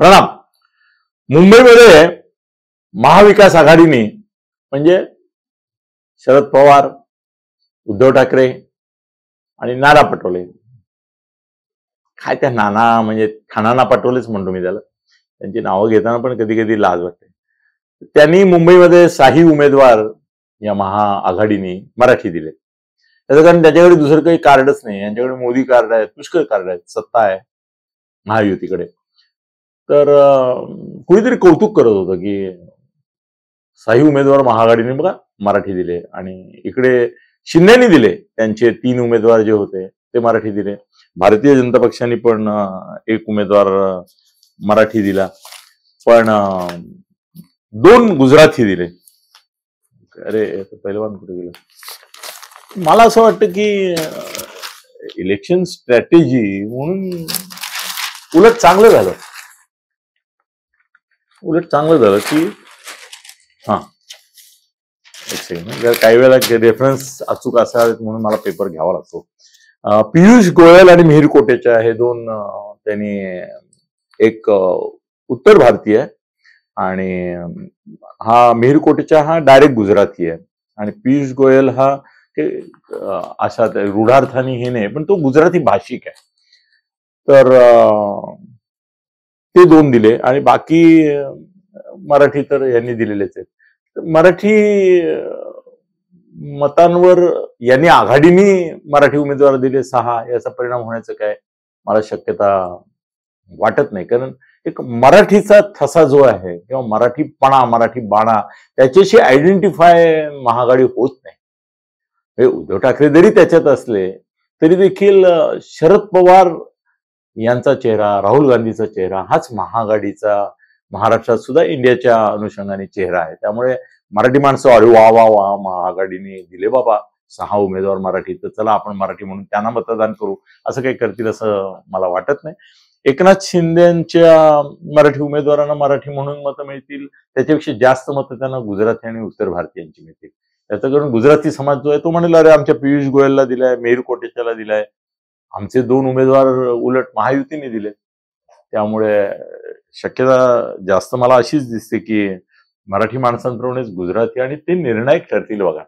प्रणाम. मुंबईमध्ये महाविकास आघाडीने म्हणजे शरद पवार, उद्धव ठाकरे आणि नाना पटोले, काय त्या नाना म्हणजे ठाणाना पटोलेच म्हणतो मी त्याला, त्यांची नावं घेताना पण कधी कधी लाज वाटते. त्यांनी मुंबईमध्ये 6 उमेदवार या महाआघाडीने मराठी दिले. त्याचं कारण त्याच्याकडे दुसरं काही कार्डच नाही. यांच्याकडे मोदी कार्ड आहे, पुष्कळ कार्ड आहेत, सत्ता आहे महायुतीकडे. तर कुणीतरी कौतुक करत होतं की 6 उमेदवार महाआघाडीने बघा मराठी दिले, आणि इकडे शिंदेनी दिले, त्यांचे 3 उमेदवार जे होते ते मराठी दिले. भारतीय जनता पक्षाने पण 1 उमेदवार मराठी दिला, पण 2 गुजराती दिले. अरे पहिलवान कुठे गेलं? मला असं वाटतं की इलेक्शन स्ट्रॅटेजी म्हणून उलट चांगलं झालं की एक सेकंड, काही वेळेला रेफरन्स अचूक असावेत म्हणून मला पेपर घ्यावा लागतो. पियुष गोयल आणि मिहिर कोटेचा हे 2 त्यांनी, एक उत्तर भारतीय आणि हा मिहिर कोटेचा हा डायरेक्ट गुजराती आहे, आणि पियुष गोयल हा अशा रूढार्थाने हे नाही, पण तो गुजराती भाषिक आहे. तर ते 2 दिले, आणि बाकी मराठी तर यांनी दिलेलेच आहेत. मराठी मतांवर यांनी आघाडीने मराठी उमेदवार दिले 6, याचा परिणाम होण्याचं काय मला शक्यता वाटत नाही. कारण एक मराठीचा ठसा जो आहे किंवा मराठीपणा, मराठी बाणा, त्याच्याशी आयडेंटिफाय महाआघाडी होत नाही. उद्धव ठाकरे जरी त्याच्यात असले तरी देखील शरद पवार यांचा चेहरा, राहुल गांधीचा चेहरा हाच महाआघाडीचा, महाराष्ट्रात सुद्धा इंडियाच्या अनुषंगाने चेहरा आहे. त्यामुळे मराठी माणसं अरे वा वा वा, महाआघाडीने दिले बाबा 6 उमेदवार मराठी, तर चला आपण मराठी म्हणून त्यांना मतदान करू, असं काही करतील असं मला वाटत नाही. एकनाथ शिंदेच्या मराठी उमेदवारांना मराठी म्हणून मतं मिळतील, त्याच्यापेक्षा जास्त मतं त्यांना गुजराती आणि उत्तर भारतीयांची मिळतील. त्याचं कारण गुजराती समाज जो आहे तो म्हणेल अरे आमच्या पियुष गोयलला दिलाय, मिहिर कोटेचाला दिलाय, आमचे 2 उमेदवार उलट महायुतीने दिले. त्यामुळे शक्यता जास्त मला अशीच दिसते की मराठी माणसांप्रमाणेच गुजराती, आणि ते निर्णायक ठरतील. बघा,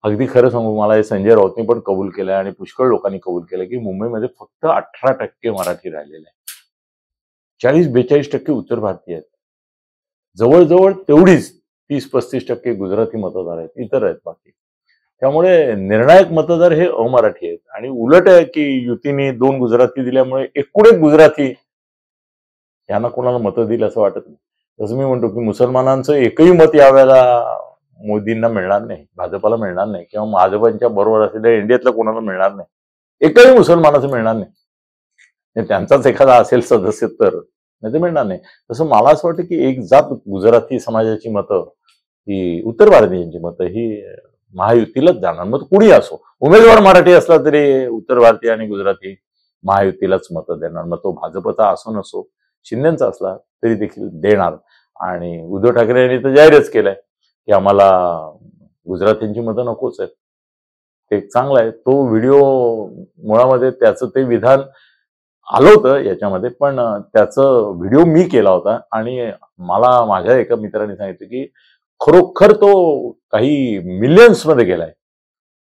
अगदी खरं सांगू, मला हे संजय राऊतने पण कबूल केलंय आणि पुष्कळ लोकांनी कबूल केलंय की मुंबईमध्ये फक्त 18% मराठी राहिलेले आहे. 40-42% उत्तर भारतीय आहेत. जवळजवळ तेवढीच 30-35% गुजराती मतदार आहेत, इतर आहेत बाकी. त्यामुळे निर्णायक मतदार हे अमराठी आहेत. आणि उलट आहे की युतीने 2 गुजराती दिल्यामुळे एकूण गुजराती यांना कोणाला मतं दिली असं वाटत नाही. जसं मी म्हणतो की मुसलमानांचं एकही मत यावेळेला मोदींना मिळणार नाही, भाजपाला मिळणार नाही, किंवा भाजपांच्या बरोबर असलेल्या इंडियातल्या कोणाला मिळणार नाही, एकही मुसलमानाचं मिळणार नाही. त्यांचाच एखादा असेल सदस्य तर, नाही तर मिळणार नाही. तसं मला असं वाटतं की एक जात गुजराती समाजाची मतं ही, उत्तर भारतीयांची मतं ही महायुतीलाच जाणार. मग कुणी असो, उमेदवार मराठी असला तरी उत्तर भारतीय आणि गुजराती महायुतीलाच मतं देणार. मग तो भाजपचा असो नसो, शिंदेचा असला तरी देखील देणार. आणि उद्धव ठाकरे यांनी तर जाहीरच केलंय की आम्हाला गुजरातींची मतं नकोच आहेत. ते चांगलं आहे. तो व्हिडिओ मुळामध्ये त्याचं ते विधान आलं होतं याच्यामध्ये, पण त्याचं व्हिडिओ मी केला होता, आणि मला माझ्या एका मित्राने सांगितलं की खरोखर तो काही मिलियन्स मध्ये गेलाय,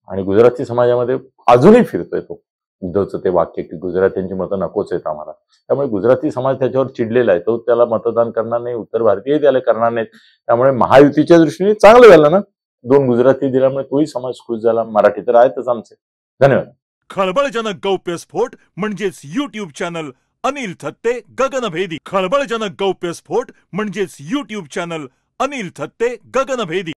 आणि गुजराती समाजामध्ये अजूनही फिरतोय तो उद्धवचं ते वाक्य की गुजरातीयांची मतं नकोच आहेत आम्हाला. त्यामुळे गुजराती समाज त्याच्यावर चिडलेला आहे. तो त्याला मतदान करणार नाही, उत्तर भारतीय त्याला करणार नाहीत. त्यामुळे महायुतीच्या दृष्टीने चांगलं झालं ना, 2 गुजराती दिल्यामुळे तोही समाज खुश झाला. मराठी तर आहेतच आमचे. धन्यवाद. खळबळजनक गौप्यस्फोट म्हणजेच YouTube चॅनल अनिल थत्ते गगनभेदी. खळबळजनक गौप्यस्फोट म्हणजेच YouTube चॅनल अनिल थत्ते गगनभेदी.